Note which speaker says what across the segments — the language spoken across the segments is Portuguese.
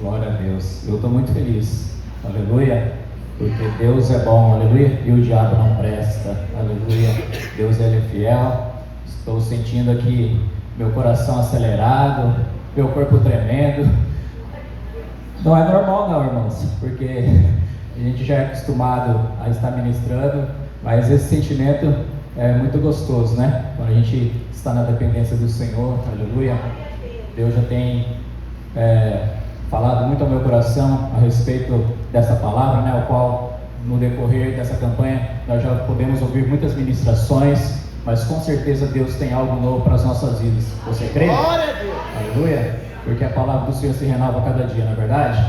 Speaker 1: Glória a Deus. Eu estou muito feliz. Aleluia. Porque Deus é bom. Aleluia. E o diabo não presta. Aleluia. Deus ele é fiel. Estou sentindo aqui meu coração acelerado, meu corpo tremendo. Não é normal não, irmãos, porque a gente já é acostumado a estar ministrando, mas esse sentimento é muito gostoso, né? Quando a gente está na dependência do Senhor, aleluia. Deus já tem falado muito ao meu coração a respeito dessa palavra, né? O qual no decorrer dessa campanha nós já podemos ouvir muitas ministrações, mas com certeza Deus tem algo novo para as nossas vidas. Você crê?
Speaker 2: Glória a Deus!
Speaker 1: Aleluia! Porque a palavra do Senhor se renova cada dia, não é verdade?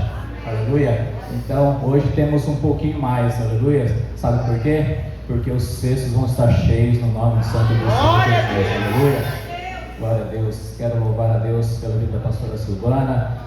Speaker 1: Aleluia! Então hoje temos um pouquinho mais, aleluia! Sabe por quê? Porque os cestos vão estar cheios no nome santo do Senhor Jesus, aleluia! Glória a Deus! Quero louvar a Deus pela vida da pastora Silvana.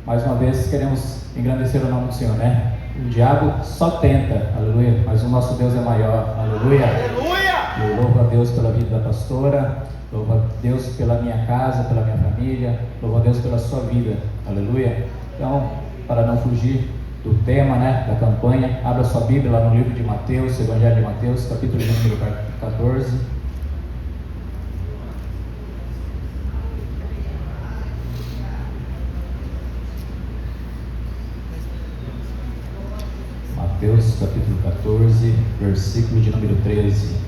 Speaker 1: Mais uma vez queremos engrandecer o nome do Senhor, né? O diabo só tenta, aleluia! Mas o nosso Deus é maior, aleluia!
Speaker 2: Aleluia!
Speaker 1: Eu louvo a Deus pela vida da pastora, louvo a Deus pela minha casa, pela minha família, louvo a Deus pela sua vida, aleluia. Então, para não fugir do tema, né, da campanha, abra sua Bíblia lá no livro de Mateus, Evangelho de Mateus, capítulo número 14. Mateus capítulo 14, versículo de número 13.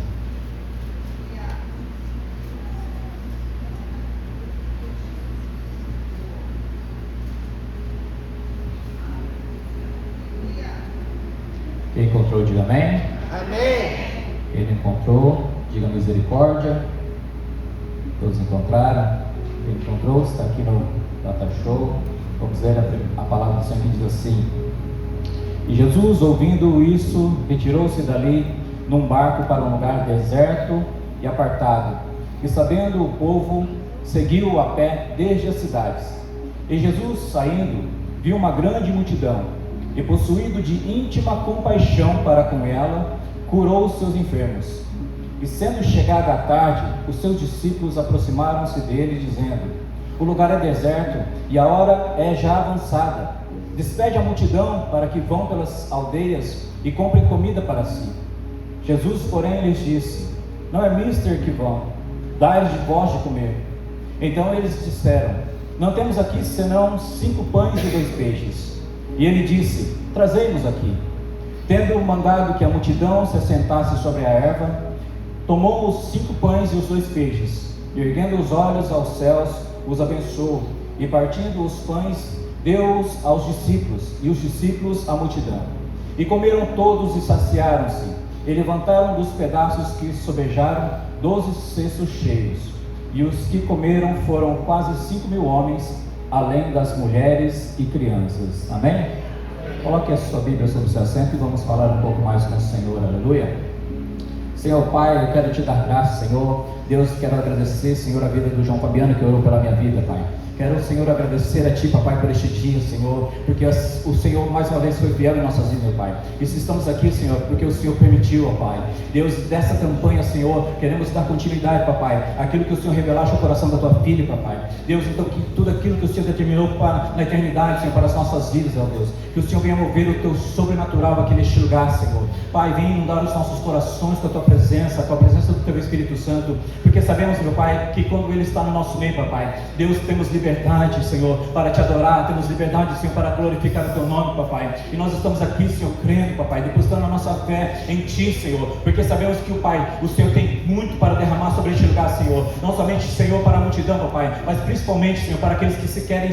Speaker 1: Quem encontrou, diga amém.
Speaker 2: Amém!
Speaker 1: Quem não encontrou, diga misericórdia. Todos encontraram? Quem encontrou, está aqui no Data Show. Vamos ver a palavra do Senhor que diz assim: E Jesus, ouvindo isso, retirou-se dali num barco para um lugar deserto e apartado. E sabendo o povo, seguiu a pé desde as cidades. E Jesus, saindo, viu uma grande multidão, e possuído de íntima compaixão para com ela, curou os seus enfermos. E sendo chegada a tarde, os seus discípulos aproximaram-se dele, dizendo: O lugar é deserto, e a hora é já avançada. Despede a multidão para que vão pelas aldeias e comprem comida para si. Jesus, porém, lhes disse: Não é mister que vão, dai-lhes de vós de comer. Então eles disseram: Não temos aqui senão 5 pães e 2 peixes. E ele disse: Trazei-nos aqui. Tendo mandado que a multidão se assentasse sobre a erva, tomou os 5 pães e os 2 peixes, e erguendo os olhos aos céus, os abençoou, e partindo os pães, deu-os aos discípulos, e os discípulos à multidão. E comeram todos e saciaram-se, e levantaram dos pedaços que sobejaram 12 cestos cheios. E os que comeram foram quase 5.000 homens, além das mulheres e crianças. Amém? Coloque a sua Bíblia sobre o seu assento e vamos falar um pouco mais com o Senhor, aleluia. Senhor Pai, eu quero te dar graça, Senhor. Deus, quero agradecer, Senhor, a vida do João Fabiano, que orou pela minha vida, Pai. Quero, Senhor, agradecer a Ti, Papai, por este dia, Senhor, porque o Senhor mais uma vez foi fiel em nossas vidas, meu Pai. E se estamos aqui, Senhor, porque o Senhor permitiu, ó Pai. Deus, dessa campanha, Senhor, queremos dar continuidade, Papai, aquilo que o Senhor revelaste ao coração da Tua filha, Papai. Deus, então, que tudo aquilo que o Senhor determinou na eternidade, Senhor, para as nossas vidas, ó Deus, que o Senhor venha mover o Teu sobrenatural aqui neste lugar, Senhor. Pai, venha inundar os nossos corações com a Tua presença do Teu Espírito Santo, porque sabemos, meu Pai, que quando Ele está no nosso meio, Papai, Deus, temos liberdade, Senhor, para Te adorar, temos liberdade, Senhor, para glorificar o Teu nome, Papai. E nós estamos aqui, Senhor, crendo, Papai, depositando a nossa fé em Ti, Senhor, porque sabemos que o Senhor tem muito para derramar sobre este lugar, Senhor. Não somente, Senhor, para a multidão, Papai, mas principalmente, Senhor, para aqueles que se querem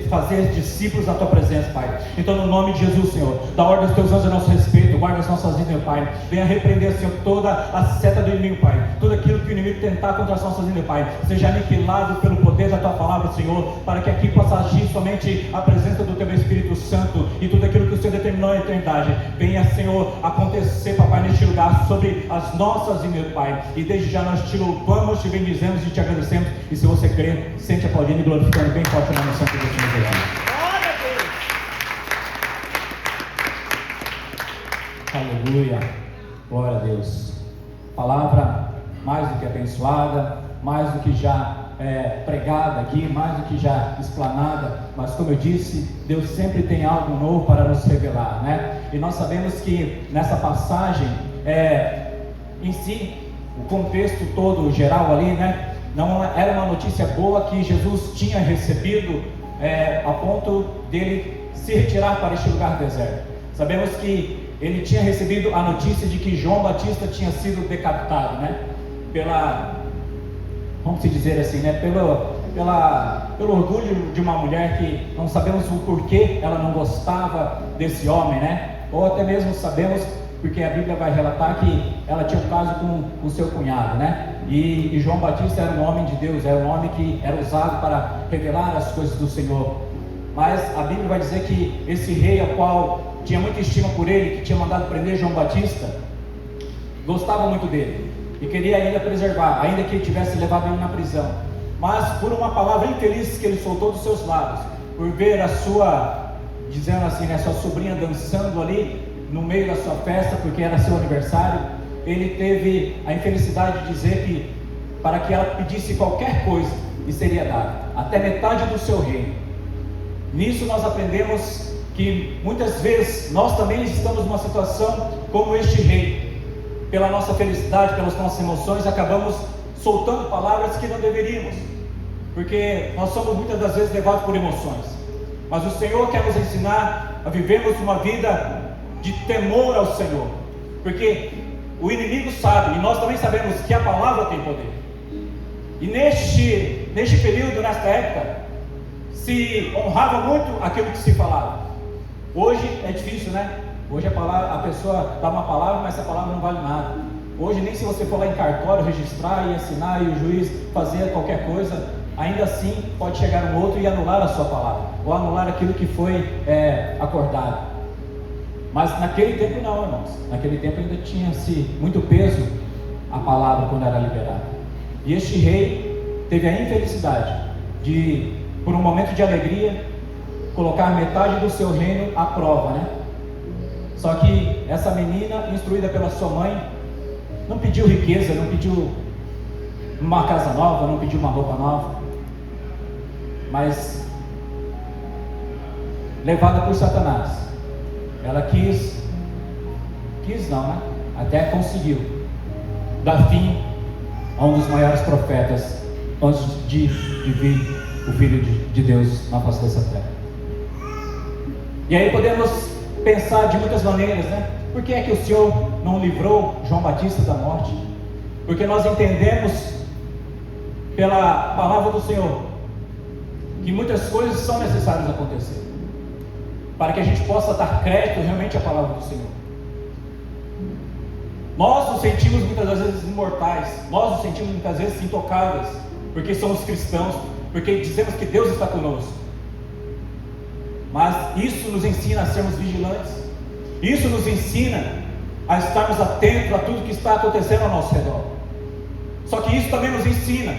Speaker 1: fazer discípulos da Tua presença, Pai. Então, no nome de Jesus, Senhor, dá ordem aos Teus anjos a nosso respeito, guarda as nossas vidas, meu Pai. Venha repreender, Senhor, toda a seta do inimigo, Pai. Tudo aquilo que o inimigo tentar contra as nossas vidas, Pai, seja aniquilado pelo poder da Tua palavra, Senhor, para que aqui possa agir somente a presença do Teu Espírito Santo, e tudo aquilo que o Senhor determinou na eternidade venha, Senhor, acontecer, Papai, neste lugar, sobre as nossas vidas, meu Pai. E desde já nós Te louvamos, Te bendizemos e Te agradecemos. E se você crer, sente aplaudindo e glorificando bem forte o nome santo do Senhor Jesus. Aleluia, glória a Deus. Palavra mais do que abençoada, mais do que já pregada aqui, mais do que já explanada, mas como eu disse, Deus sempre tem algo novo para nos revelar, né? E nós sabemos que nessa passagem, em si, o contexto todo geral ali, né? Não era uma notícia boa que Jesus tinha recebido, a ponto dele se retirar para este lugar deserto. Sabemos que ele tinha recebido a notícia de que João Batista tinha sido decapitado, né? Vamos dizer assim, né? Pelo orgulho de uma mulher que não sabemos o porquê ela não gostava desse homem, né? Ou até mesmo sabemos, porque a Bíblia vai relatar que ela tinha um caso com o seu cunhado, né? E João Batista era um homem de Deus, era um homem que era usado para revelar as coisas do Senhor. Mas a Bíblia vai dizer que esse rei, ao qual tinha muita estima por ele, que tinha mandado prender João Batista, gostava muito dele e queria ainda preservar, ainda que ele tivesse levado ele na prisão. Mas por uma palavra infeliz que ele soltou dos seus lábios, por ver a sua, dizendo assim, né, sua sobrinha dançando ali no meio da sua festa, porque era seu aniversário, ele teve a infelicidade de dizer que para que ela pedisse qualquer coisa e seria dado, até metade do seu reino. Nisso nós aprendemos que muitas vezes nós também estamos numa situação como este rei. Pela nossa felicidade, pelas nossas emoções, acabamos soltando palavras que não deveríamos, porque nós somos muitas das vezes levados por emoções. Mas o Senhor quer nos ensinar a vivermos uma vida de temor ao Senhor, porque o inimigo sabe, e nós também sabemos que a palavra tem poder. E neste período, nesta época, se honrava muito aquilo que se falava. Hoje é difícil, né? Hoje a pessoa dá uma palavra, mas essa palavra não vale nada. Hoje nem se você for lá em cartório registrar e assinar e o juiz fazer qualquer coisa, ainda assim pode chegar um outro e anular a sua palavra, ou anular aquilo que foi acordado. Mas naquele tempo não, irmãos. Naquele tempo ainda tinha-se muito peso a palavra quando era liberada. E este rei teve a infelicidade de, por um momento de alegria, colocar metade do seu reino à prova, né? Só que essa menina, instruída pela sua mãe, não pediu riqueza, não pediu uma casa nova, não pediu uma roupa nova, mas levada por Satanás, ela quis não, né? Até conseguiu dar fim a um dos maiores profetas antes de vir o Filho de Deus na face dessa terra. E aí podemos pensar de muitas maneiras, né? Por que é que o Senhor não livrou João Batista da morte? Porque nós entendemos pela palavra do Senhor que muitas coisas são necessárias acontecer para que a gente possa dar crédito realmente à palavra do Senhor. Nós nos sentimos muitas das vezes imortais, nós nos sentimos muitas vezes intocáveis, porque somos cristãos, porque dizemos que Deus está conosco. Mas isso nos ensina a sermos vigilantes, isso nos ensina a estarmos atentos a tudo que está acontecendo ao nosso redor. Só que isso também nos ensina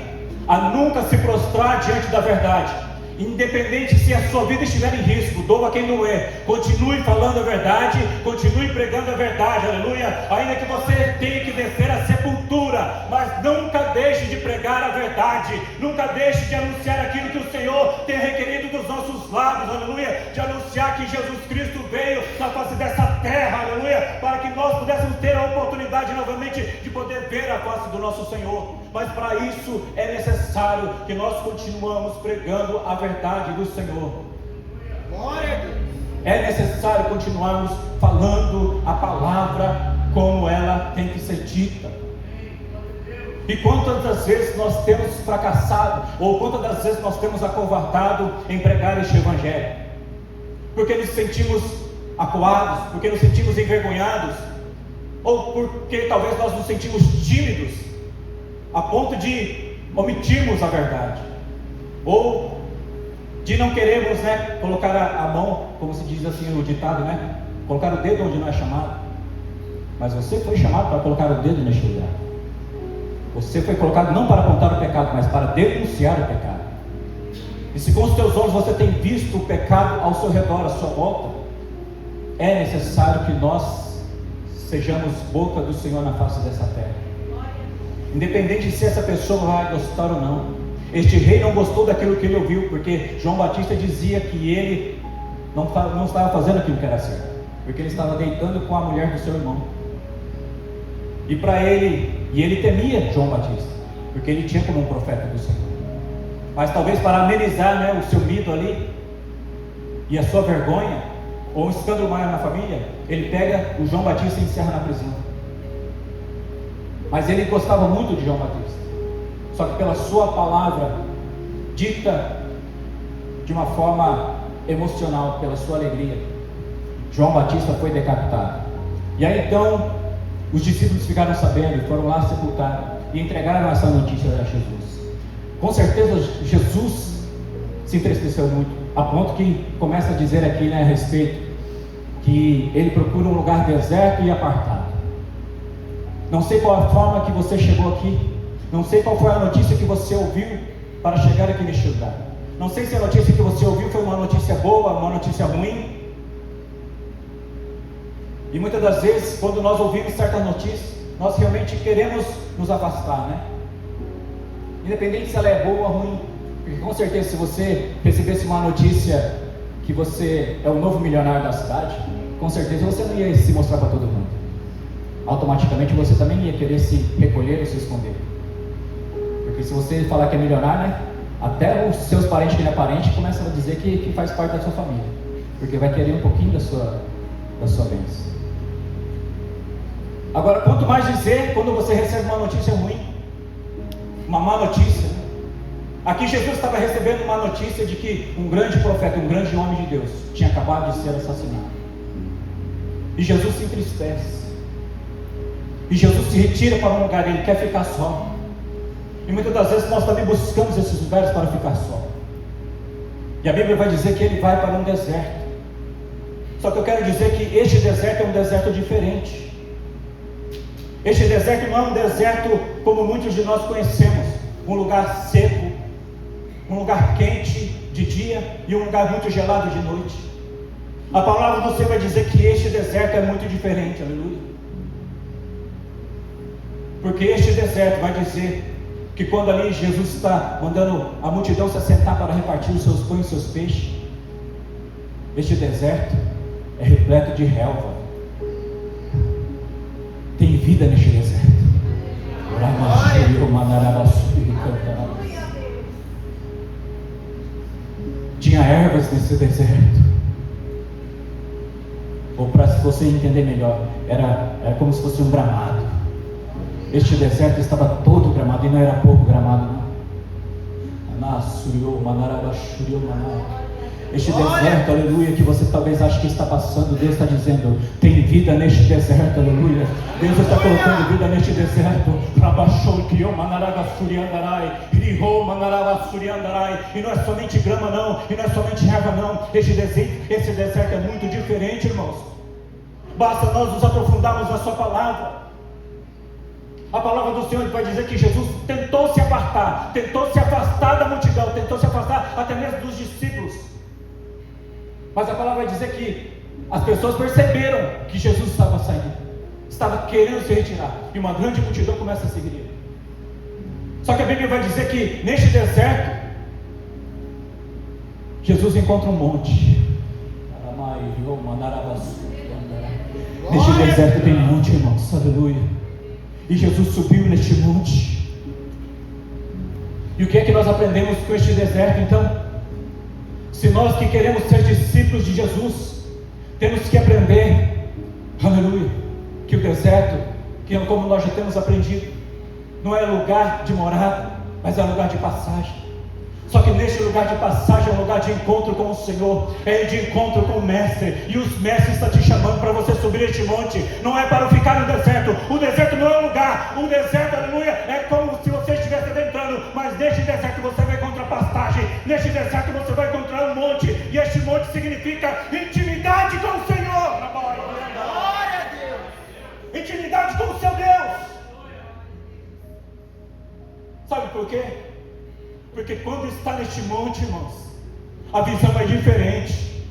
Speaker 1: a nunca se prostrar diante da verdade. Independente se a sua vida estiver em risco, doa quem não é, continue falando a verdade, continue pregando a verdade, aleluia. Ainda que você tenha que descer à sepultura, mas nunca deixe de pregar a verdade, nunca deixe de anunciar aquilo que o Senhor tem requerido dos nossos lábios, aleluia. De anunciar que Jesus Cristo veio na face dessa terra, aleluia, para que nós pudéssemos ter a oportunidade novamente de poder ver a face do nosso Senhor. Mas para isso é necessário que nós continuamos pregando a verdade do Senhor. Glória a Deus. É necessário continuarmos falando a palavra como ela tem que ser dita. E quantas das vezes nós temos fracassado, ou quantas das vezes nós temos acovardado em pregar este evangelho? Porque nos sentimos acuados, porque nos sentimos envergonhados, ou porque talvez nós nos sentimos tímidos a ponto de omitirmos a verdade, ou de não queremos, né, colocar a mão, como se diz assim no ditado, né, colocar o dedo onde não é chamado. Mas você foi chamado para colocar o dedo neste lugar. Você foi colocado não para apontar o pecado, mas para denunciar o pecado. E se com os teus olhos você tem visto o pecado ao seu redor, à sua volta, é necessário que nós sejamos boca do Senhor na face dessa terra. Independente se essa pessoa vai gostar ou não,
Speaker 2: Este rei não gostou daquilo que ele ouviu, porque João Batista dizia que ele não estava fazendo aquilo que era certo, porque ele estava deitando com a mulher do seu irmão. E ele temia João Batista, porque ele tinha como um profeta do Senhor. Mas talvez para amenizar, o seu medo ali e a sua vergonha, ou um escândalo maior na família, ele pega o João Batista e encerra na prisão. Mas ele gostava muito de João Batista, só que pela sua palavra dita de uma forma emocional, pela sua alegria, João Batista foi decapitado. E aí então os discípulos ficaram sabendo e foram lá sepultar e entregaram essa notícia a Jesus. Com certeza Jesus se entristeceu muito, a ponto que começa a dizer aqui, a respeito que ele procura um lugar deserto e apartado. Não sei qual a forma que você chegou aqui, não sei qual foi a notícia que você ouviu para chegar aqui neste lugar. Não sei se a notícia que você ouviu foi uma notícia boa, uma notícia ruim. E muitas das vezes, quando nós ouvimos certas notícias, nós realmente queremos nos afastar, independente se ela é boa ou ruim. Porque com certeza, se você recebesse uma notícia que você é o novo milionário da cidade, com certeza você não ia se mostrar para todo mundo. Automaticamente você também ia querer se recolher ou se esconder. Porque se você falar que é milionário, até os seus parentes que não é parente começam a dizer que faz parte da sua família, porque vai querer um pouquinho da sua bênção. Agora, quanto mais dizer quando você recebe uma notícia ruim, uma má notícia. Aqui Jesus estava recebendo uma notícia de que um grande profeta, um grande homem de Deus tinha acabado de ser assassinado. E Jesus se entristece. E Jesus se retira para um lugar, ele quer ficar só. E muitas das vezes nós também buscamos esses lugares para ficar só. E a Bíblia vai dizer que ele vai para um deserto. Só que eu quero dizer que este deserto é um deserto diferente. Este deserto não é um deserto como muitos de nós conhecemos, um lugar seco, um lugar quente de dia e um lugar muito gelado de noite. A palavra do Senhor vai dizer que este deserto é muito diferente, aleluia. Porque este deserto vai dizer que quando ali Jesus está mandando a multidão se assentar para repartir os seus pães e os seus peixes, este deserto é repleto de relva. Tem vida neste deserto. Tinha ervas nesse deserto. Ou para você entender melhor, era como se fosse um gramado. Este deserto estava todo gramado, e não era pouco gramado, não. Este deserto, aleluia, que você talvez ache que está passando, Deus está dizendo, tem vida neste deserto, aleluia. Deus está colocando vida neste deserto. E não é somente grama não, e não é somente erva não. Esse deserto é muito diferente, irmãos. Basta nós nos aprofundarmos na sua palavra. A palavra do Senhor vai dizer que Jesus tentou se apartar, tentou se afastar da multidão, tentou se afastar até mesmo dos discípulos. Mas a palavra vai dizer que as pessoas perceberam que Jesus estava saindo, estava querendo se retirar, e uma grande multidão começa a seguir ele. Só que a Bíblia vai dizer que neste deserto, Jesus encontra um monte. Neste deserto tem um monte, irmãos, aleluia. E Jesus subiu neste monte. E o que é que nós aprendemos com este deserto então? Se nós que queremos ser discípulos de Jesus, temos que aprender, aleluia, que o deserto, que é como nós já temos aprendido, não é lugar de morada, mas é lugar de passagem. Só que neste lugar de passagem é um lugar de encontro com o Senhor, é de encontro com o Mestre, e os mestres estão te chamando para você subir este monte. Não é para ficar no deserto, o deserto não é um lugar, o deserto, aleluia, é como se você estivesse adentrando, mas neste deserto você vai encontrar pastagem, neste deserto você vai encontrar um monte, e este monte significa intimidade com o Senhor. Glória a Deus, intimidade com o seu Deus. Sabe por quê? Porque quando está neste monte, irmãos, a visão é diferente.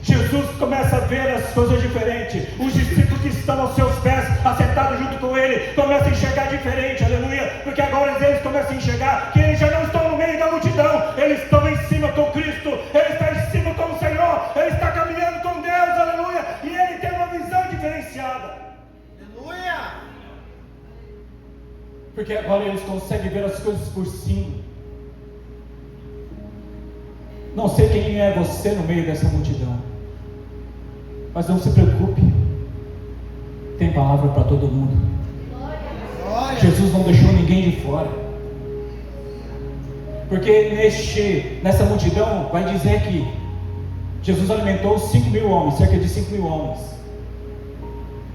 Speaker 2: Jesus começa a ver as coisas diferentes. Os discípulos que estão aos seus pés, assentados junto com ele, começam a enxergar diferente, aleluia. Porque agora eles começam a enxergar que eles já não estão no meio da multidão, eles estão em cima com Cristo, ele está em cima com o Senhor, ele está caminhando com Deus, aleluia, e ele tem uma visão diferenciada.
Speaker 3: Aleluia!
Speaker 2: Porque agora eles conseguem ver as coisas por cima. Não sei quem é você no meio dessa multidão, mas não se preocupe, tem palavra para todo mundo.
Speaker 3: Glória!
Speaker 2: Jesus não deixou ninguém de fora, porque nessa multidão vai dizer que Jesus alimentou 5.000 homens, cerca de 5.000 homens.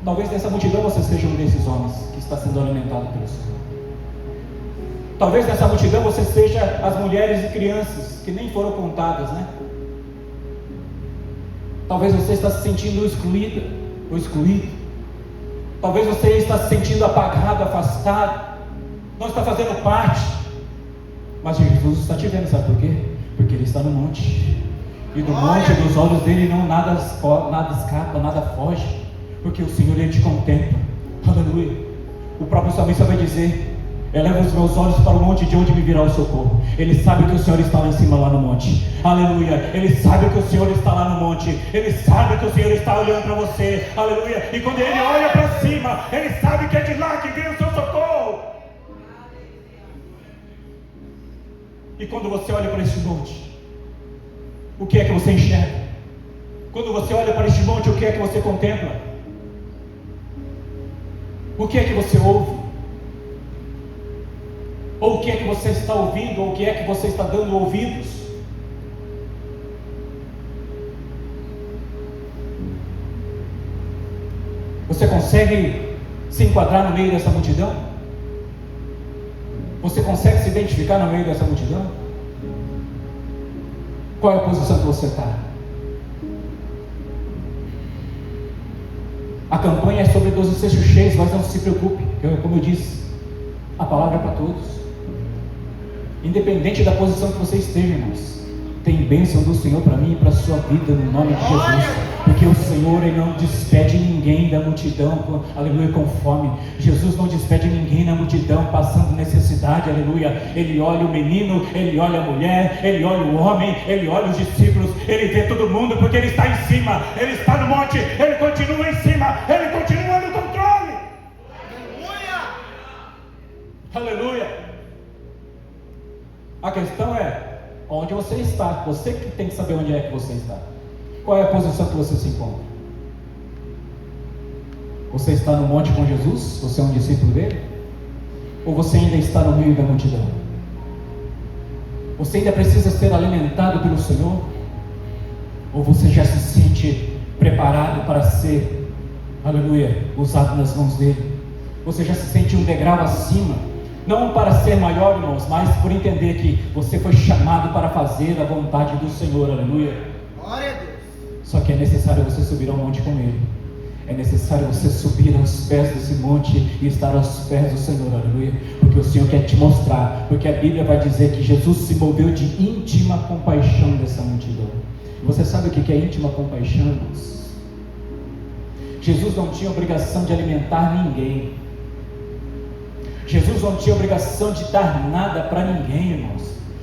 Speaker 2: Talvez nessa multidão você seja um desses homens que está sendo alimentado pelo Senhor. Talvez nessa multidão você seja as mulheres e crianças que nem foram contadas, né? Talvez você está se sentindo excluída ou excluído. Talvez você está se sentindo apagado, afastado, não está fazendo parte. Mas Jesus está te vendo, sabe por quê? Porque Ele está no monte. E do monte dos olhos dele não nada escapa, nada foge. Porque o Senhor, Ele te contempla. Aleluia. O próprio salmista vai dizer: eleva os meus olhos para o monte, de onde me virá o socorro. Ele sabe que o Senhor está lá em cima, lá no monte. Aleluia. Ele sabe que o Senhor está lá no monte. Ele sabe que o Senhor está olhando para você. Aleluia. E quando Ele olha para cima, Ele sabe que é de lá que vem o seu socorro. E quando você olha para este monte, o que é que você enxerga? Quando você olha para este monte, o que é que você contempla? O que é que você ouve? Ou o que é que você está ouvindo? Ou o que é que você está dando ouvidos? Você consegue se enquadrar no meio dessa multidão? Você consegue se identificar no meio dessa multidão? Qual é a posição que você está? A campanha é sobre 12 cestos cheios, mas não se preocupe, como eu disse, a palavra é para todos. Independente da posição que você esteja, irmãos, tem bênção do Senhor para mim e para a sua vida, no nome de Jesus. Porque o Senhor, Ele não despede ninguém da multidão, aleluia, com fome. Jesus não despede ninguém na multidão passando necessidade, aleluia. Ele olha o menino, Ele olha a mulher, Ele olha o homem, Ele olha os discípulos, Ele vê todo mundo, porque Ele está em cima, Ele está no monte, Ele continua em cima, Ele continua no controle. Aleluia! Aleluia! A questão é onde você está. Você que tem que saber onde é que você está. Qual é a posição que você se encontra? Você está no monte com Jesus? Você é um discípulo dele? Ou você ainda está no meio da multidão? Você ainda precisa ser alimentado pelo Senhor? Ou você já se sente preparado para ser, aleluia, usado nas mãos dele? Você já se sente um degrau acima? Não para ser maior, irmãos, mas por entender que você foi chamado para fazer a vontade do Senhor, aleluia.
Speaker 3: Glória a Deus.
Speaker 2: Só que é necessário você subir ao monte com Ele. É necessário você subir aos pés desse monte e estar aos pés do Senhor, aleluia. Porque o Senhor quer te mostrar, porque a Bíblia vai dizer que Jesus se moveu de íntima compaixão dessa multidão. E você sabe o que é íntima compaixão, irmãos? Jesus não tinha obrigação de alimentar ninguém. Jesus não tinha obrigação de dar nada para ninguém, irmãos.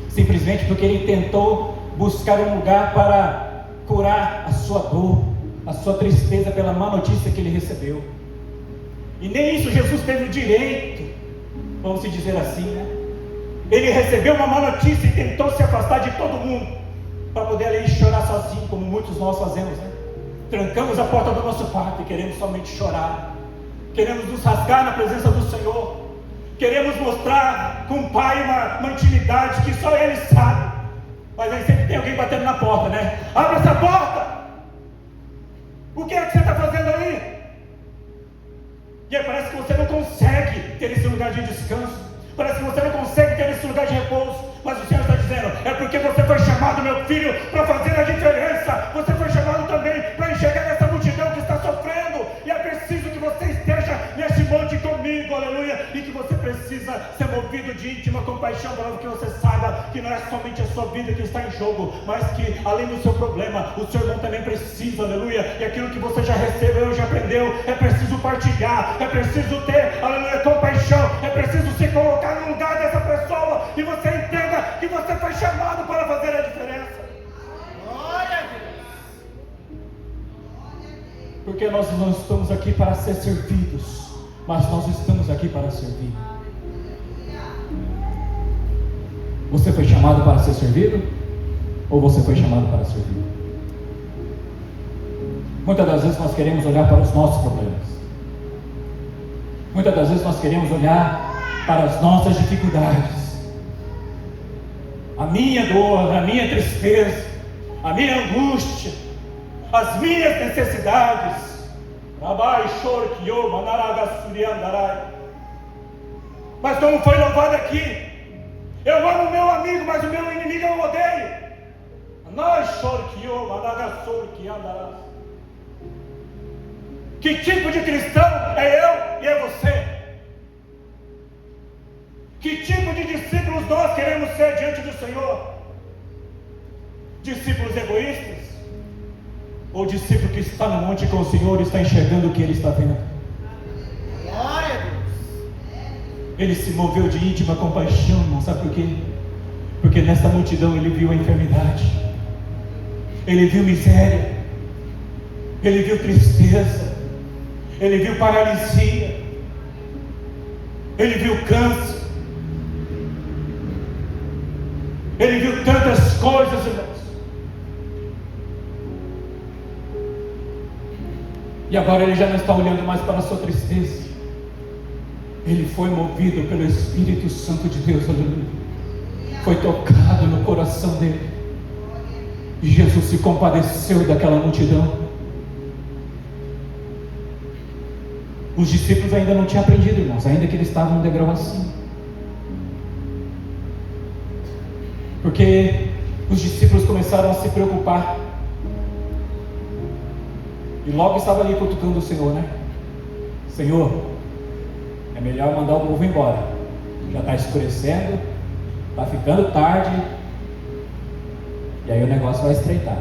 Speaker 2: Simplesmente porque Ele tentou buscar um lugar para curar a sua dor, a sua tristeza pela má notícia que Ele recebeu. E nem isso Jesus teve o direito, vamos dizer assim, né? Ele recebeu uma má notícia e tentou se afastar de todo mundo, para poder ali chorar sozinho, como muitos nós fazemos, né? Trancamos a porta do nosso quarto e queremos somente chorar. Queremos nos rasgar na presença do Senhor. Queremos mostrar com o Pai uma intimidade que só Ele sabe. Mas aí sempre tem alguém batendo na porta, né? Abre essa porta! O que é que você está fazendo aí? E aí parece que você não consegue ter esse lugar de descanso. Parece que você não consegue ter esse lugar de repouso. Mas o Senhor está dizendo: é porque você foi chamado, meu filho, para fazer a diferença. Você foi chamado também para enxergar essa multidão que está sofrendo. E é preciso que você esteja neste monte comigo, aleluia. E que você precisa ser movido de íntima compaixão, para que você saiba que não é somente a sua vida que está em jogo, mas que além do seu problema, o seu irmão também precisa, aleluia. E aquilo que você já recebeu, já aprendeu, é preciso partilhar, é preciso ter, aleluia, compaixão, é preciso se colocar no lugar dessa pessoa, e você entenda que você foi Porque nós não estamos aqui para ser servidos, mas nós estamos aqui para servir. Você foi chamado para ser servido? Ou você foi chamado para servir? Muitas das vezes nós queremos olhar para os nossos problemas. Muitas das vezes nós queremos olhar para as nossas dificuldades. A minha dor, a minha tristeza, a minha angústia, as minhas necessidades. Mas como foi louvado aqui, eu amo o meu amigo, mas o meu inimigo eu odeio. Que tipo de cristão é eu e é você? Que tipo de discípulos nós queremos ser diante do Senhor? Discípulos egoístas? Ou discípulo que está no monte com o Senhor e está enxergando o que ele está vendo?
Speaker 3: Glória a Deus.
Speaker 2: Ele se moveu de íntima compaixão, irmão, sabe por quê? Porque nessa multidão ele viu a enfermidade, ele viu miséria, ele viu tristeza, ele viu paralisia, ele viu câncer, ele viu tantas coisas, irmãos. E agora ele já não está olhando mais para a sua tristeza. Ele foi movido pelo Espírito Santo de Deus, aleluia. Foi tocado no coração dele. E Jesus se compadeceu daquela multidão. Os discípulos ainda não tinham aprendido, irmãos, ainda que eles estavam num degrau assim. Porque os discípulos começaram a se preocupar. E logo estava ali cutucando o Senhor, né? Senhor, é melhor mandar o povo embora. Já está escurecendo, está ficando tarde. E aí o negócio vai estreitar.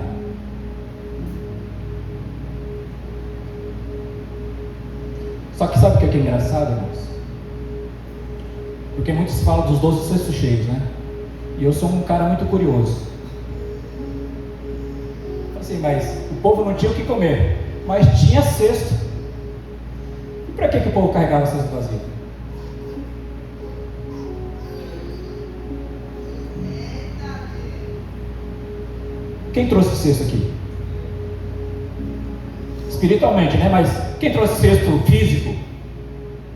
Speaker 2: Só que sabe o que é engraçado, irmãos? Porque muitos falam dos 12 cestos cheios, né? E eu sou um cara muito curioso. Assim, mas o povo não tinha o que comer, mas tinha cesto. E para que o povo carregava o cesto vazio? Quem trouxe o cesto aqui? Espiritualmente, né? Mas quem trouxe cesto físico?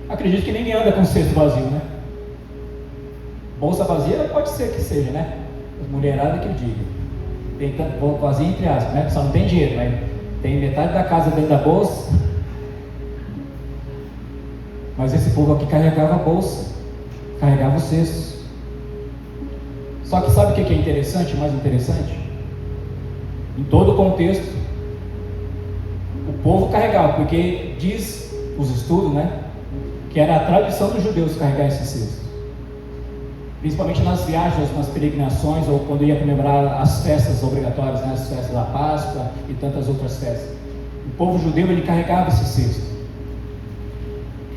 Speaker 2: Acredito que ninguém anda com cesto vazio, né? Bolsa vazia pode ser que seja, né? Mulherada que eu digo. Tem vazia entre aspas, né? Só não tem dinheiro, mas tem metade da casa dentro da bolsa. Mas esse povo aqui carregava a bolsa, carregava os cestos. Só que sabe o que é interessante, mais interessante? Em todo o contexto, o povo carregava, porque diz os estudos, né? Que era a tradição dos judeus carregar esse cesto. Principalmente nas viagens, nas peregrinações, ou quando ia comemorar as festas obrigatórias, né? As festas da Páscoa e tantas outras festas. O povo judeu, ele carregava esse cesto.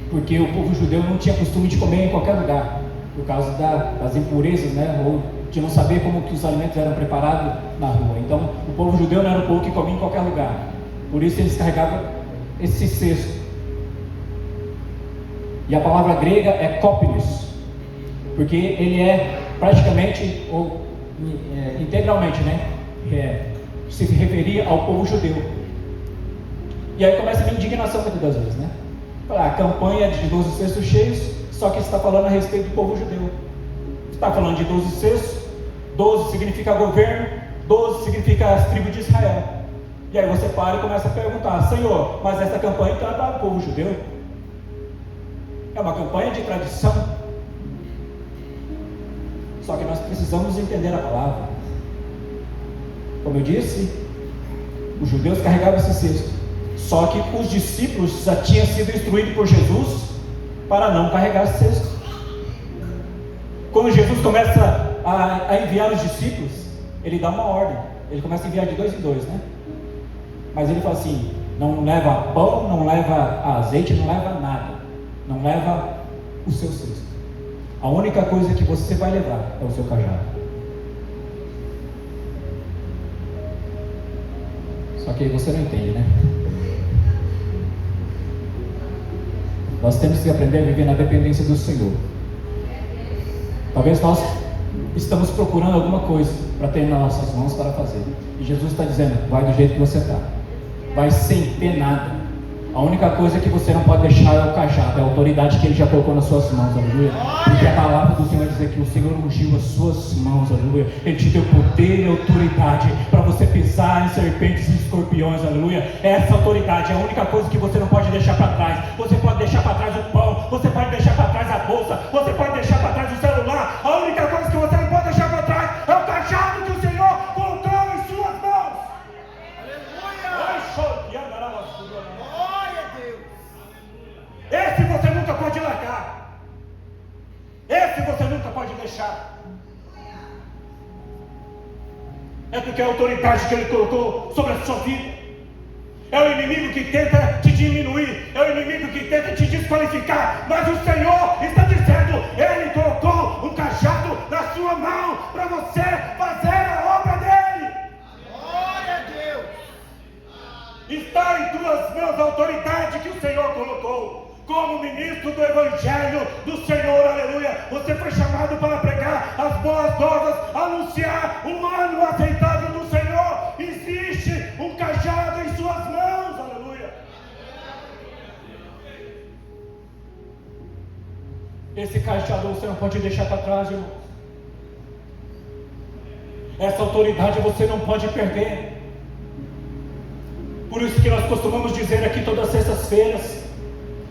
Speaker 2: Porque o povo judeu não tinha costume de comer em qualquer lugar, por causa das impurezas, né? Ou de não saber como que os alimentos eram preparados na rua. Então, o povo judeu não era o povo que comia em qualquer lugar. Por isso eles carregavam esse cesto. E a palavra grega é kópilos, porque ele é praticamente ou integralmente, né? Se referia ao povo judeu. E aí começa a minha indignação muitas das vezes, né? A campanha de 12 cestos cheios, só que está falando a respeito do povo judeu. Está falando de 12 cestos, 12 significa governo, 12 significa as tribos de Israel. E aí você para e começa a perguntar: Senhor, mas essa campanha então é para o povo judeu? É uma campanha de tradição. Só que nós precisamos entender a palavra. Como eu disse, os judeus carregavam esse cesto. Só que os discípulos já tinham sido instruídos por Jesus para não carregar esse cesto. Quando Jesus começa a enviar os discípulos, ele dá uma ordem. Ele começa a enviar de 2 em 2, né? Mas ele fala assim: não leva pão, não leva azeite, não leva nada. Não leva o seu cesto. A única coisa que você vai levar é o seu cajado. Só que você não entende, né? Nós temos que aprender a viver na dependência do Senhor. Talvez nós estamos procurando alguma coisa para ter nas nossas mãos para fazer. E Jesus está dizendo, vai do jeito que você está. Vai sem ter nada. A única coisa que você não pode deixar é o cajado, é a autoridade que Ele já colocou nas suas mãos, aleluia. Porque a palavra do Senhor diz que o Senhor ungiu as suas mãos, aleluia. Ele te deu poder e autoridade para você pisar em serpentes e escorpiões, aleluia. Essa autoridade é a única coisa que você não pode deixar para trás. Você pode deixar para trás o pão, você pode deixar para trás a bolsa, você pode deixar para trás o celular. A única coisa que você não pode deixar para trás é o cajado que o Senhor colocou em suas mãos. Esse você nunca pode largar. Esse você nunca pode deixar. É porque é a autoridade que Ele colocou sobre a sua vida. É o inimigo que tenta te diminuir, é o inimigo que tenta te desqualificar, mas o Senhor está dizendo, Ele colocou um cajado na sua mão para você fazer a obra dEle.
Speaker 3: Glória a Deus.
Speaker 2: Está em tuas mãos a autoridade que o Senhor colocou. Como ministro do Evangelho do Senhor, aleluia. Você foi chamado para pregar as boas novas, anunciar um ano aceitável do Senhor. Existe um cajado em suas mãos, aleluia. Esse cajado você não pode deixar para trás, irmão. Essa autoridade você não pode perder. Por isso que nós costumamos dizer aqui todas as sextas-feiras,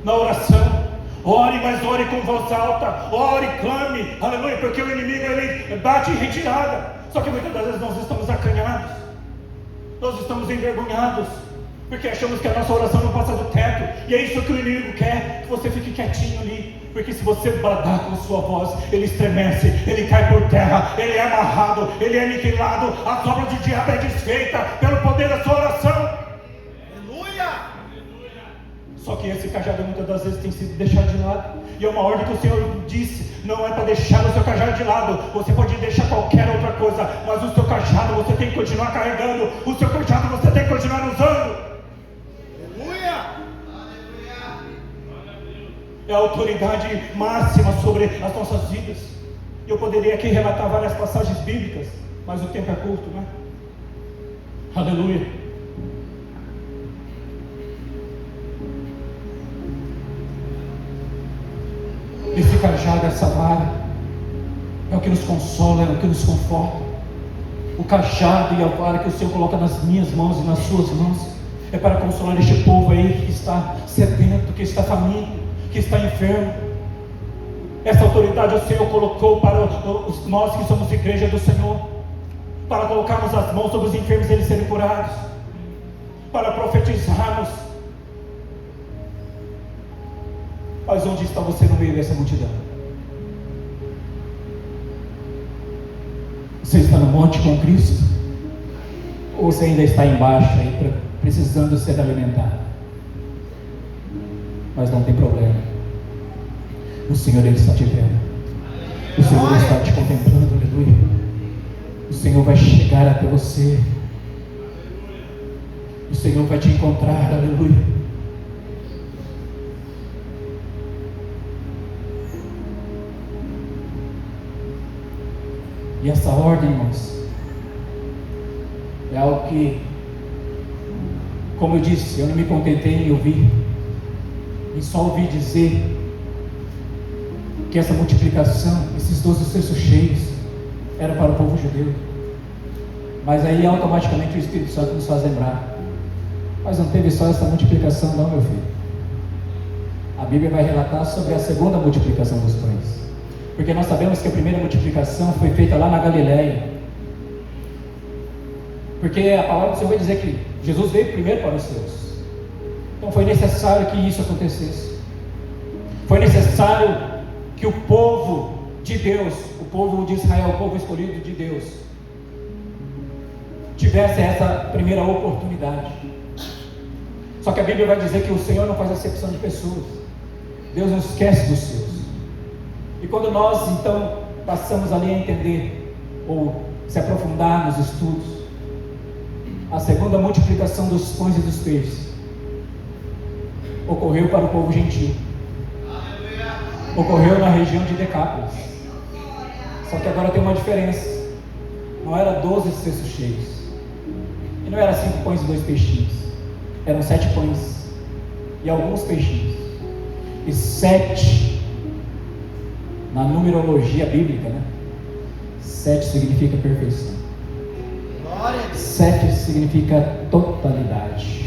Speaker 2: na oração, ore, mas ore com voz alta, ore, clame, aleluia, porque o inimigo ele bate em retirada. Só que muitas das vezes nós estamos acanhados, nós estamos envergonhados, porque achamos que a nossa oração não passa do teto, e é isso que o inimigo quer, que você fique quietinho ali, porque se você bradar com sua voz, ele estremece, ele cai por terra, ele é amarrado, ele é aniquilado, a obra do diabo é desfeita pelo poder da sua oração. Só que esse cajado muitas das vezes tem sido deixado de lado. E é uma ordem que o Senhor disse, não é para deixar o seu cajado de lado. Você pode deixar qualquer outra coisa, mas o seu cajado você tem que continuar carregando. O seu cajado você tem que continuar usando.
Speaker 3: Aleluia!
Speaker 2: É a autoridade máxima sobre as nossas vidas. Eu poderia aqui relatar várias passagens bíblicas, mas o tempo é curto, né? Aleluia! Esse cajado, essa vara, é o que nos consola, é o que nos conforta. O cajado e a vara que o Senhor coloca nas minhas mãos e nas suas mãos, é para consolar este povo aí que está sedento, que está faminto, que está enfermo. Essa autoridade o Senhor colocou para nós que somos igreja do Senhor, para colocarmos as mãos sobre os enfermos e eles serem curados, para profetizarmos. Mas onde está você no meio dessa multidão? Você está no monte com Cristo? Ou você ainda está embaixo aí, precisando ser alimentado? Mas não tem problema. O Senhor Ele está te vendo. O Senhor está te contemplando, aleluia. O Senhor vai chegar até você. O Senhor vai te encontrar, aleluia. E essa ordem, irmãos, é algo que, como eu disse, eu não me contentei em ouvir, e só ouvi dizer que essa multiplicação, esses 12 cestos cheios, era para o povo judeu. Mas aí automaticamente o Espírito Santo nos faz lembrar, mas não teve só essa multiplicação não, meu filho. A Bíblia vai relatar sobre a segunda multiplicação dos pães. Porque nós sabemos que a primeira multiplicação foi feita lá na Galileia. Porque a palavra do Senhor vai dizer que Jesus veio primeiro para os seus. Então foi necessário que isso acontecesse. Foi necessário que o povo de Deus, o povo de Israel, o povo escolhido de Deus, tivesse essa primeira oportunidade. Só que a Bíblia vai dizer que o Senhor não faz acepção de pessoas. Deus não esquece dos seus. E quando nós então passamos ali a entender ou se aprofundar nos estudos, a segunda multiplicação dos pães e dos peixes ocorreu para o povo gentil. ocorreu na região de Decápolis. Só que agora tem uma diferença. Não era 12 cestos cheios. E não era 5 pães e 2 peixinhos. Eram 7 pães e alguns peixinhos. E 7, na numerologia bíblica, né? 7 significa perfeição. 7 significa totalidade.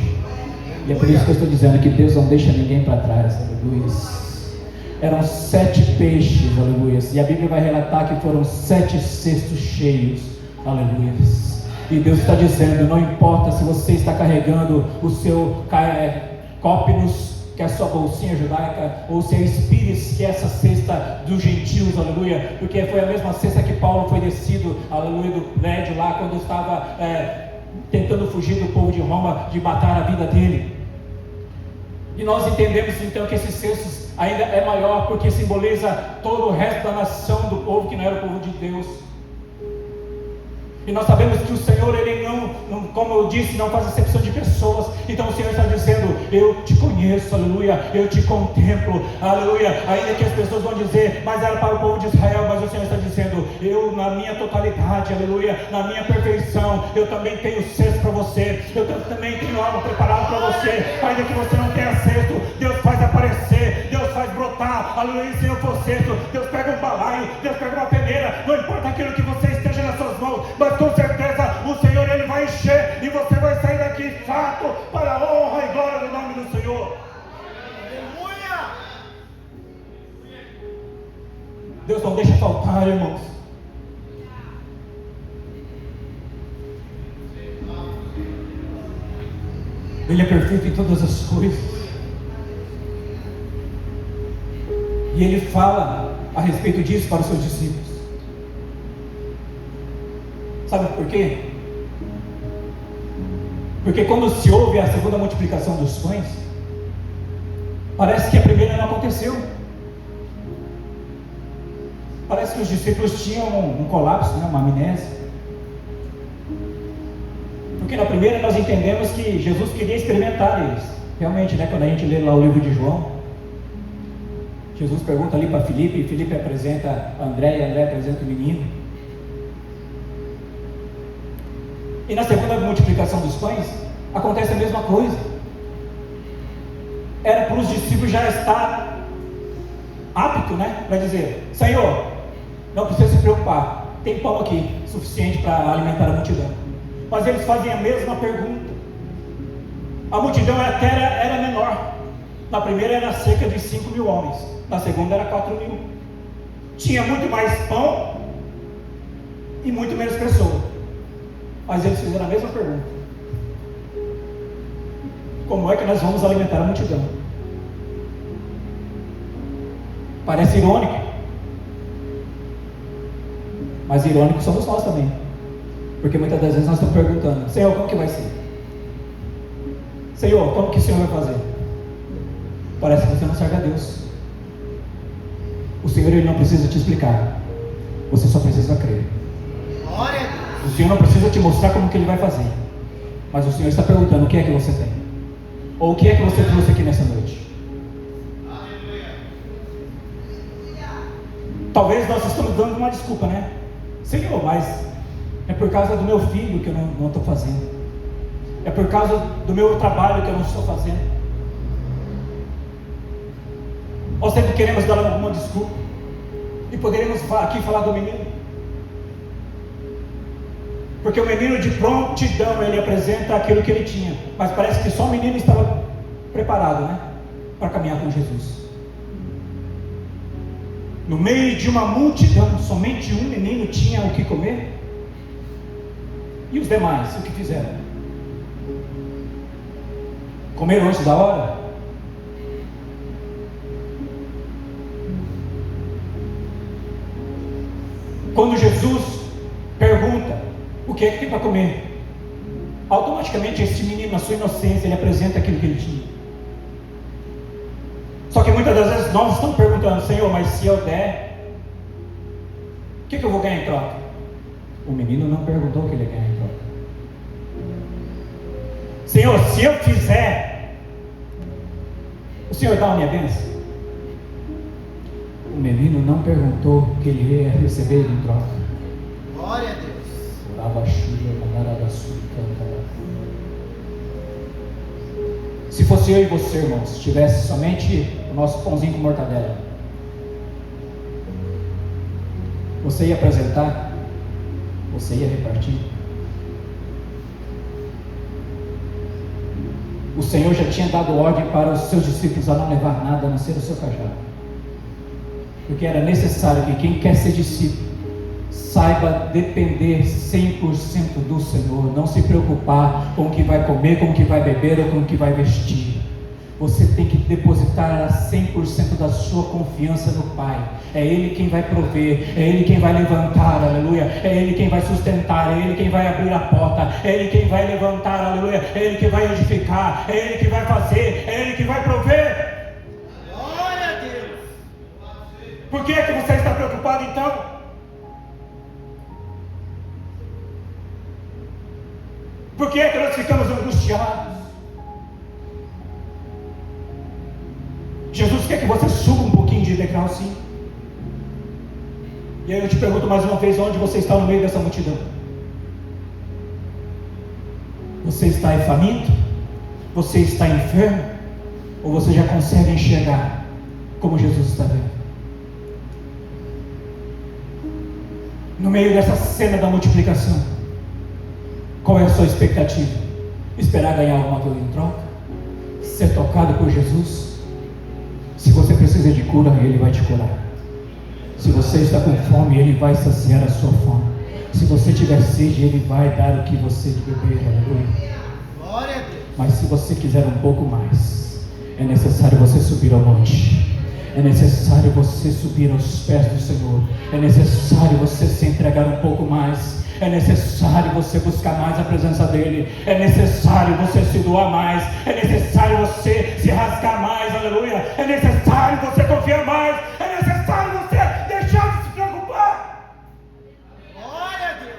Speaker 2: E é por isso que eu estou dizendo que Deus não deixa ninguém para trás. Aleluia. Eram 7 peixes, aleluia. E a Bíblia vai relatar que foram 7 cestos cheios, aleluia. E Deus está dizendo: não importa se você está carregando o seu cópinos, que é a sua bolsinha judaica, ou se é espírito, que é essa cesta dos gentios, aleluia, porque foi a mesma cesta que Paulo foi descido, aleluia, do prédio lá, quando estava tentando fugir do povo de Roma, de matar a vida dele. E nós entendemos então que esses cestos ainda é maior, porque simboliza todo o resto da nação do povo que não era o povo de Deus. E nós sabemos que o Senhor, Ele não, como eu disse, não faz acepção de pessoas. Então o Senhor está dizendo: eu te conheço, aleluia, eu te contemplo, aleluia. Ainda que as pessoas vão dizer, mas era para o povo de Israel, mas o Senhor está dizendo: eu na minha totalidade, aleluia, na minha perfeição, eu também tenho cesto para você, eu também tenho algo preparado para você. Ainda que você não tenha cesto, Deus faz aparecer, Deus faz brotar, aleluia. Se não for cesto, Deus pega um balaio, Deus pega uma peneira, não importa aquilo que você esteja nas suas mãos, mas com certeza o Senhor, Ele vai encher, e você vai sair daqui fato para a honra e glória do nome do Senhor.
Speaker 3: Aleluia!
Speaker 2: Deus não deixa faltar, irmãos. Ele é perfeito em todas as coisas. E Ele fala a respeito disso para os seus discípulos. Sabe por quê? Porque quando se ouve a segunda multiplicação dos pães, parece que a primeira não aconteceu. Parece que os discípulos tinham um colapso, né? Uma amnésia. Porque na primeira nós entendemos que Jesus queria experimentar eles. Realmente, né? Quando a gente lê lá o livro de João, Jesus pergunta ali para Filipe, e Filipe apresenta André, e André apresenta o menino. E na segunda multiplicação dos pães, acontece a mesma coisa. Era para os discípulos já estar apto, né? Para dizer: Senhor, não precisa se preocupar, tem pão aqui, suficiente para alimentar a multidão. Mas eles fazem a mesma pergunta. A multidão até era menor. Na primeira era cerca de 5.000 homens, na segunda era 4.000. Tinha muito mais pão e muito menos pessoas. Mas eles fizeram a mesma pergunta: como é que nós vamos alimentar a multidão? Parece irônico, mas irônico somos nós também, porque muitas das vezes nós estamos perguntando: Senhor, como que vai ser? Senhor, como que o Senhor vai fazer? Parece que você não serve a Deus. O Senhor, Ele não precisa te explicar, você só precisa crer.
Speaker 3: Glória a Deus.
Speaker 2: O Senhor não precisa te mostrar como que Ele vai fazer, mas o Senhor está perguntando: o que é que você tem? Ou o que é que você trouxe aqui nessa noite? Talvez nós estamos dando uma desculpa, né? Senhor, mas é por causa do meu filho que eu não estou fazendo. É por causa do meu trabalho que eu não estou fazendo. Nós sempre queremos dar alguma desculpa. E poderíamos aqui falar do menino. Porque o menino de prontidão, ele apresenta aquilo que ele tinha. Mas parece que só o menino estava preparado, né? Para caminhar com Jesus. No meio de uma multidão, somente um menino tinha o que comer. E os demais, o que fizeram? Comeram antes da hora? Quando Jesus pergunta: o que é que tem para comer? Automaticamente esse menino, na sua inocência, ele apresenta aquilo que ele tinha. Só que muitas das vezes nós estamos perguntando: Senhor, mas se eu der, o que eu vou ganhar em troca? O menino não perguntou o que ele ia ganhar em troca. Senhor, se eu fizer, o Senhor dá a minha bênção? menino não perguntou o que ele ia receber em troca.
Speaker 3: Glória a Deus.
Speaker 2: Se fosse eu e você, irmãos, tivesse somente o nosso pãozinho com mortadela, você ia apresentar? Você ia repartir? O Senhor já tinha dado ordem para os seus discípulos a não levar nada a não ser o seu cajado, porque era necessário que quem quer ser discípulo saiba depender 100% do Senhor, não se preocupar com o que vai comer, com o que vai beber ou com o que vai vestir. Você tem que depositar 100% da sua confiança no Pai. É Ele quem vai prover, é Ele quem vai levantar, aleluia, é Ele quem vai sustentar, é Ele quem vai abrir a porta, é Ele quem vai levantar, aleluia, é Ele que vai edificar, é Ele que vai fazer, é Ele que vai prover.
Speaker 3: Glória a Deus.
Speaker 2: Por que é que você está preocupado então? Por que é que nós ficamos angustiados? Jesus quer que você suba um pouquinho de degrau, sim. E aí eu te pergunto mais uma vez, onde você está no meio dessa multidão? Você está faminto? Você está enfermo? Ou você já consegue enxergar como Jesus está vendo? No meio dessa cena da multiplicação, qual é a sua expectativa? Esperar ganhar alguma coisa em troca? Ser tocado por Jesus? Se você precisa de cura, Ele vai te curar. Se você está com fome, Ele vai saciar a sua fome. Se você tiver sede, Ele vai dar o que você de beber, aleluia.
Speaker 3: Glória a Deus.
Speaker 2: Mas se você quiser um pouco mais, é necessário você subir ao monte. É necessário você subir aos pés do Senhor. É necessário você se entregar um pouco mais. É necessário você buscar mais a presença dEle. É necessário você se doar mais. É necessário você se rasgar mais, aleluia. É necessário você confiar mais. É necessário você deixar de se preocupar.
Speaker 3: Glória a Deus.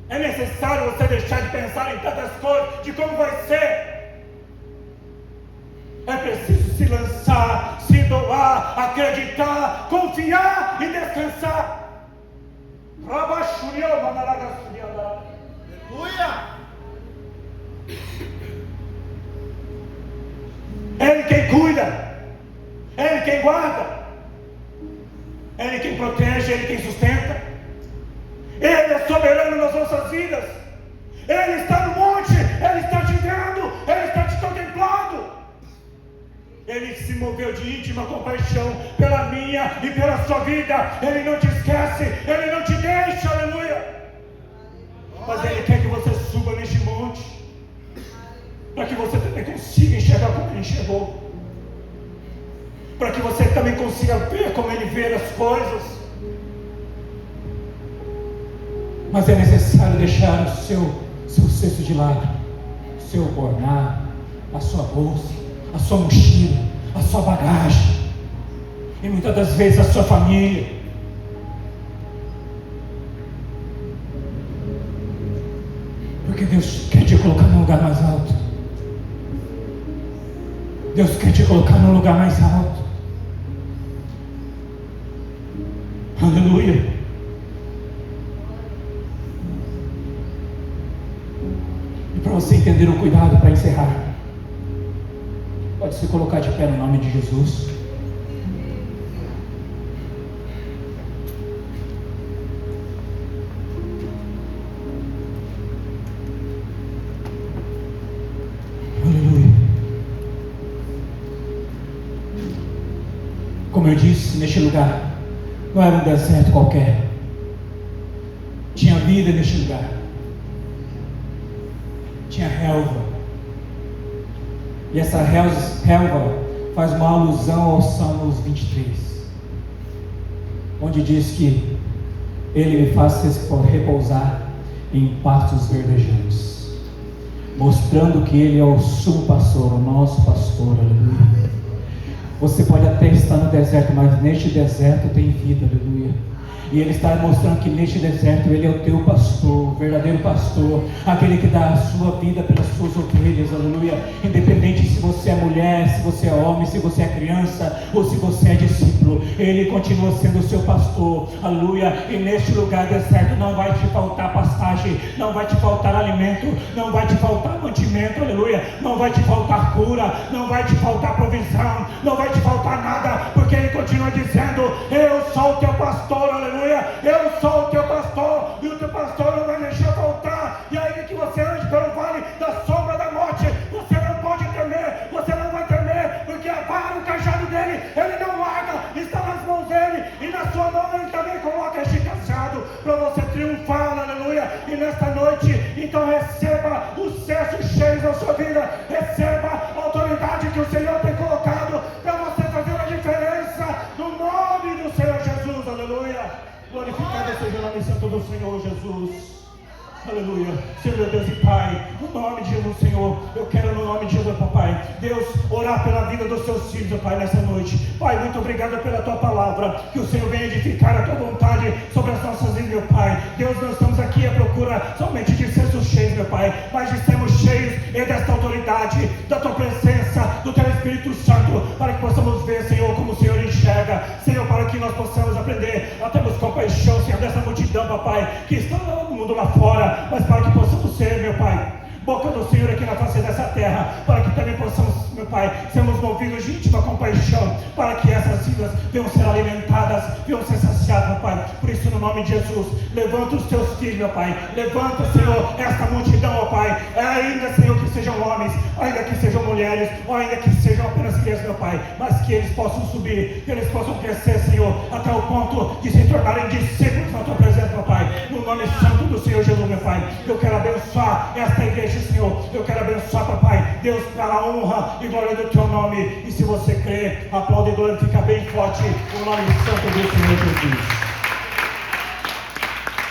Speaker 2: É necessário você deixar de pensar em tantas coisas, de como vai ser. É preciso se lançar, se doar, acreditar, confiar e descansar.
Speaker 3: Aleluia.
Speaker 2: Ele quem cuida, Ele quem guarda, Ele quem protege, Ele quem sustenta. Ele é soberano nas nossas vidas. Ele está no monte, Ele está te vendo, Ele está te contemplando. Ele se moveu de íntima compaixão pela minha e pela sua vida. Ele não te esquece, Ele não te deixa, aleluia. Mas Ele quer que você suba neste monte, para que você também consiga enxergar como Ele enxergou, para que você também consiga ver como Ele vê as coisas. Mas é necessário deixar o seu cesto de lado, o seu ornar, a sua bolsa, a sua mochila, a sua bagagem, e muitas das vezes a sua família. Porque Deus quer te colocar num lugar mais alto. Deus quer te colocar num lugar mais alto. Aleluia. E para você entender o cuidado, para encerrar, pode se colocar de pé no nome de Jesus. Aleluia. Como eu disse, neste lugar não era um deserto qualquer. Tinha vida neste lugar. Tinha relva. E essa relva faz uma alusão ao Salmos 23, onde diz que Ele me faz repousar em pastos verdejantes, mostrando que Ele é o sumo pastor, o nosso pastor, aleluia. Você pode até estar no deserto, mas neste deserto tem vida, aleluia. E Ele está mostrando que neste deserto Ele é o teu pastor, o verdadeiro pastor, aquele que dá a sua vida pelas suas ovelhas, aleluia. Independente se você é mulher, se você é homem, se você é criança, ou se você é discípulo, Ele continua sendo o seu pastor, aleluia. E neste lugar deserto não vai te faltar pastagem, não vai te faltar alimento, não vai te faltar mantimento, aleluia. Não vai te faltar cura, não vai te faltar provisão, não vai te faltar nada, porque Ele continua dizendo: eu sou o teu pastor, aleluia. Eu sou o teu pastor, e o teu pastor não vai deixar faltar. E aí que você ande pelo vale da sombra da morte, você não pode temer, você não vai temer, porque a vara, o cajado dele, Ele não larga, está nas mãos dele, e na sua mão Ele também coloca este cajado para você triunfar, aleluia. E nesta noite, então receba os cestos cheios da sua vida, receba a autoridade que o Senhor tem colocado para você fazer a diferença, no nome do Senhor Jesus, aleluia. Glorificado seja o nome santo do Senhor Jesus. Aleluia. Senhor meu Deus e Pai, no nome de Jesus, Senhor, eu quero no nome de Jesus, papai, Deus, orar pela vida dos seus filhos, ó Pai, nessa noite. Pai, muito obrigado pela tua palavra, que o Senhor venha edificar a tua vontade sobre as nossas vidas, meu Pai. Deus, nós estamos aqui à procura somente de cestos cheios, meu Pai, mas de sermos cheios desta autoridade, da tua presença, do teu Espírito Santo, para que possamos ver, Senhor, como o Senhor enxerga, Senhor, para que nós possamos aprender a termos compaixão, Senhor, dessa multidão, papai, que está no mundo lá fora, mas para que possamos ser, meu Pai, boca do Senhor aqui na face dessa terra, para que também possamos, meu Pai, sermos movidos de íntima compaixão, para que essas vidas venham ser alimentadas, venham ser saciadas, meu Pai. Por isso, no nome de Jesus, levanta os teus filhos, meu Pai, levanta, Senhor, esta multidão, ó Pai, ainda, Senhor, que sejam homens, ainda que sejam mulheres, ou ainda que sejam apenas crianças, meu Pai, mas que eles possam subir, que eles possam crescer, Senhor, até o ponto de se tornarem discípulos na tua presença, meu Pai, no nome santo do Senhor Jesus, meu Pai. Eu quero abençoar esta igreja, Senhor, eu quero abençoar, papai, Deus, para a honra e glória do teu nome. E se você crê, aplaude e glorifica bem forte o nome santo do Senhor Jesus.